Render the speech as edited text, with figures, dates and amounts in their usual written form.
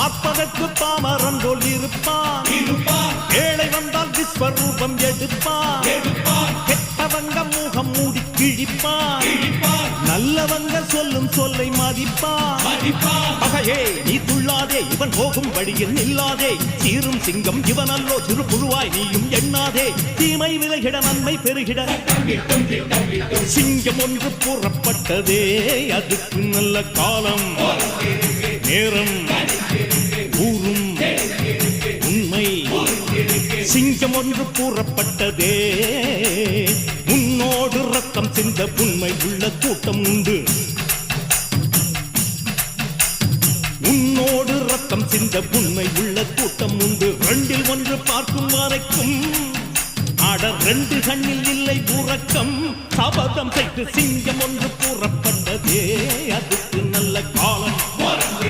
பார்ப்பதற்கு பாமரன் போல் இருப்பான், ஏழை வந்தால் விஸ்வரூபம் எடுப்பான், கெட்டவங்க முகம் மூடி கிழிப்பான், நல்லவங்க சொல்லும் சொல்லை மதிப்பான். பகையே நீ துள்ளாதே, இவன் போகும் வழியில் நில்லாதே, சீரும் சிங்கம் இவன் அல்லோ, சிறு புழுவாய் நீயும் எண்ணாதே, தீமை விலகிட நன்மை பெருகிட சிங்கம் ஒன்று கூறப்பட்டதே, அதுக்கு நல்ல காலம் நேரம் ஊரும் உண்மை. சிங்கம் ஒன்று கூறப்பட்டதே, உன்னோடு ரத்தம் சிந்த உண்மை உள்ள கூட்டம் உண்டு, உன்னோடு ரத்தம் சிந்த உண்மை உள்ள கூட்டம் உண்டு. ரெண்டில் ஒன்று பார்க்கும் வரைக்கும் ஆட ரெண்டு கண்ணில் இல்லை உறக்கம், சபதம் செய்து சிங்கம் ஒன்று கூறப்பட்டதே, அதுக்கு